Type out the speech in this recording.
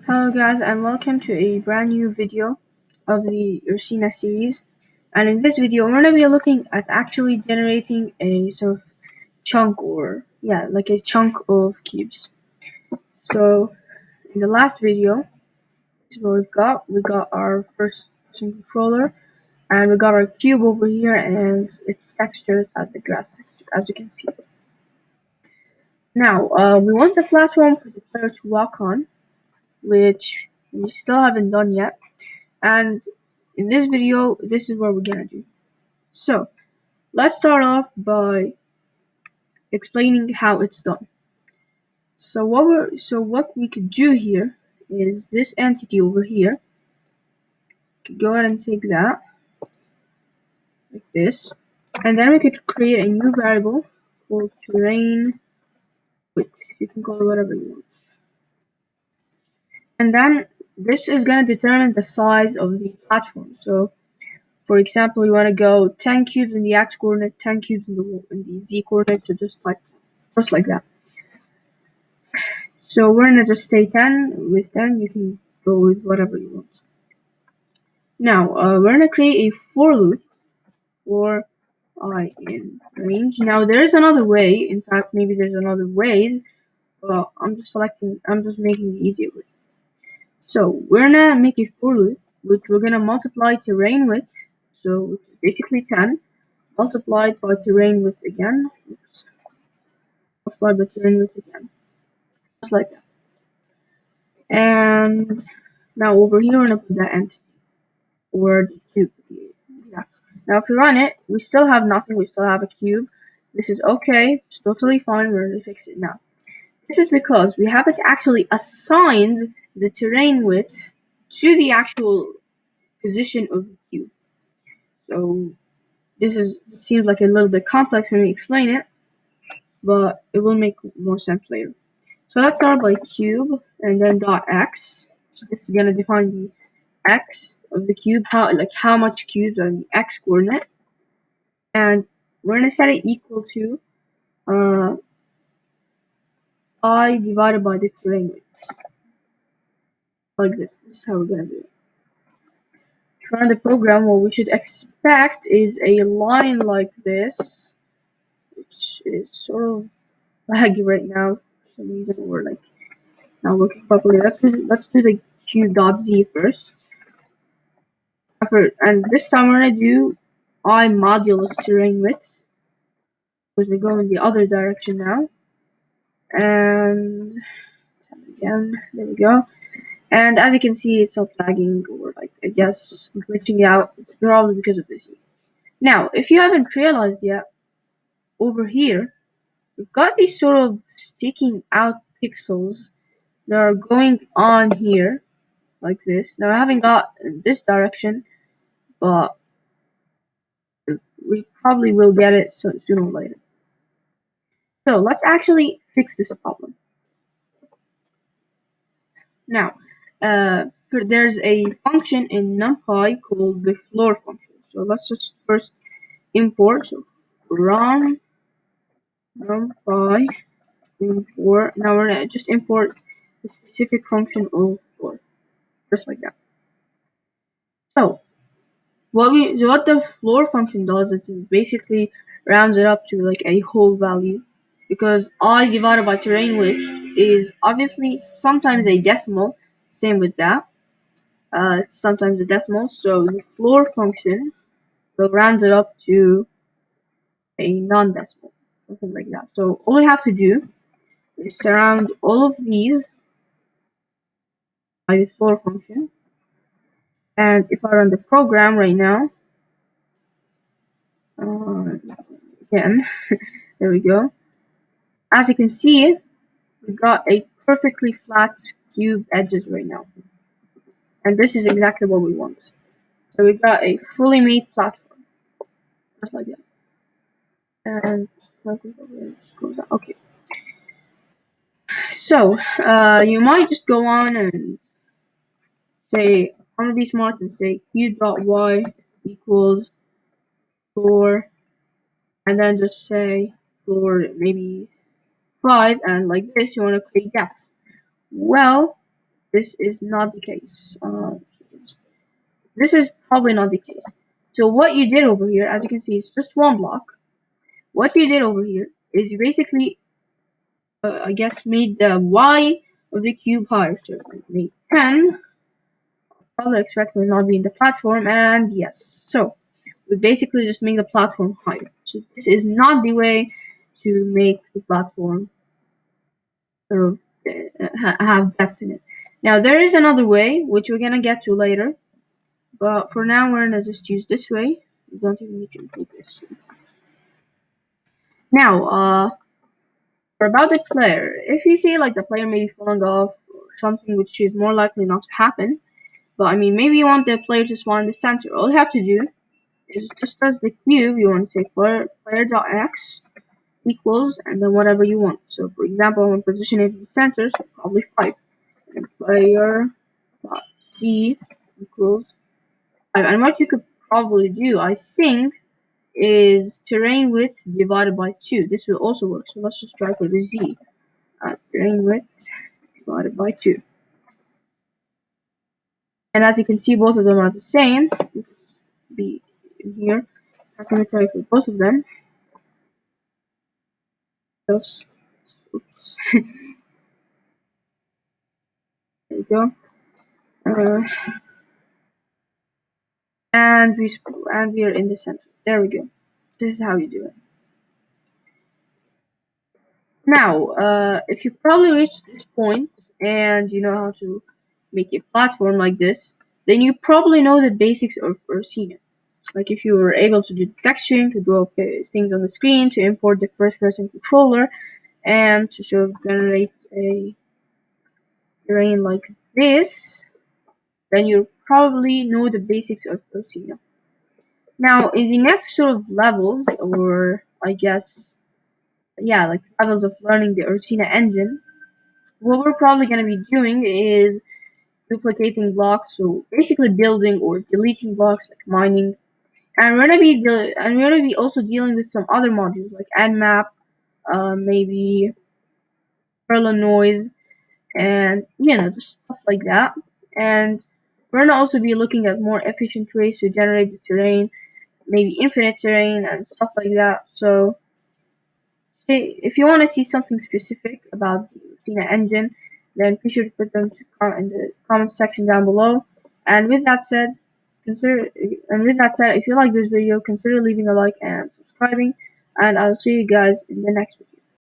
Hello guys and welcome to a brand new video of the Ursina series, and in this video we're going to be looking at actually generating a sort of chunk like a chunk of cubes. So in the last video, this is what we got our first person controller and we got our cube over here and it's textured as a grass texture, as you can see. Now we want the platform for the player to walk on, which we still haven't done yet. And in this video, this is what we're gonna do. So let's start off by explaining how it's done. So what we could do here is this entity over here. Go ahead and take that like this, and then we could create a new variable called terrain width. You can call it whatever you want. And then this is gonna determine the size of the platform. So for example, you want to go 10 cubes in the x coordinate, 10 cubes in the z coordinate, so just like that. So we're gonna just say 10. With 10, you can go with whatever you want. Now we're gonna create a for loop for I in range. Now there is another way. In fact, maybe there's another ways, but I'm just making the easier way. So we're gonna make a for loop, which we're gonna multiply terrain width, so basically 10. Multiplied by terrain width again. Oops. Multiplied by terrain width again. Just like that. And now over here we're gonna put that entity or the cube. Yeah. Now if we run it, we still have nothing, we still have a cube. This is okay, it's totally fine, we're gonna fix it now. This is because we haven't actually assigned the terrain width to the actual position of the cube. So it seems like a little bit complex when we explain it, but it will make more sense later. So let's start by cube and then dot x. So this is gonna define the x of the cube, how much cubes are in the x coordinate, and we're gonna set it equal to I divided by the terrain width, like this. This is how we're gonna do it. To run the program, what we should expect is a line like this, which is sort of laggy right now for some reason. We're like not working properly. Let's do the cube.z first. And this time we're gonna do I modulus terrain width, because we go in the other direction now. And again, there we go. And as you can see, it's not lagging or like I guess glitching out. It's probably because of this. Now, if you haven't realized yet, over here we've got these sort of sticking out pixels that are going on here like this. Now I haven't got this direction, but we probably will get it sooner or later. So let's actually fix this problem. Now, there's a function in NumPy called the floor function. So let's just first import. So from NumPy import. Now we're gonna just import the specific function of floor, just like that. So what the floor function does is it basically rounds it up to like a whole value, because I divided by terrain width is obviously sometimes a decimal. Same with that. It's sometimes a decimal, so the floor function will round it up to a non-decimal, something like that. So all we have to do is surround all of these by the floor function, and if I run the program right now, again, there we go. As you can see, we got a perfectly flat cube edges right now, and this is exactly what we want. So we got a fully made platform, just like that. And okay. So you might just go on and say, I'm gonna be smart and say cube.y equals floor, and then just say floor maybe 5, and like this you want to create depth. Well, this is not the case. This is probably not the case. So what you did over here, as you can see, it's just one block. What you did over here is you basically, I guess, made the Y of the cube higher. So made 10. Probably expect will not be in the platform, and yes. So we basically just make the platform higher. So this is not the way to make the platform sort of have depth in it. Now there is another way, which we're gonna get to later, but for now we're gonna just use this way. We don't even need to include this. Now, for about the player, if you see like the player maybe falling off or something, which is more likely not to happen, but I mean maybe you want the player to spawn in the center. All you have to do is just as the cube, you want to say player.x equals and then whatever you want. So for example, I'm going to position it in the center, so probably 5. And player.c equals 5. And what you could probably do, I think, is terrain width divided by 2. This will also work. So let's just try for the z. Terrain width divided by 2. And as you can see, both of them are the same. Be in here. I'm going to try for both of them. Oops. There we go. And we are in the center. There we go. This is how you do it. Now, if you probably reached this point and you know how to make a platform like this, then you probably know the basics of Ursina. Like if you were able to do the texturing, to draw things on the screen, to import the first-person controller, and to sort of generate a terrain like this, then you probably know the basics of Ursina. Now, in the next sort of levels, or I guess, yeah, like levels of learning the Ursina engine, what we're probably going to be doing is duplicating blocks, so basically building or deleting blocks like mining, and we're gonna be also dealing with some other modules like nmap, maybe Perla noise, and just stuff like that. And we're gonna also be looking at more efficient ways to generate the terrain, maybe infinite terrain and stuff like that. So if you want to see something specific about the Ursina engine, then be sure to put them in the comment section down below. And with that said, if you like this video, consider leaving a like and subscribing. And I'll see you guys in the next video.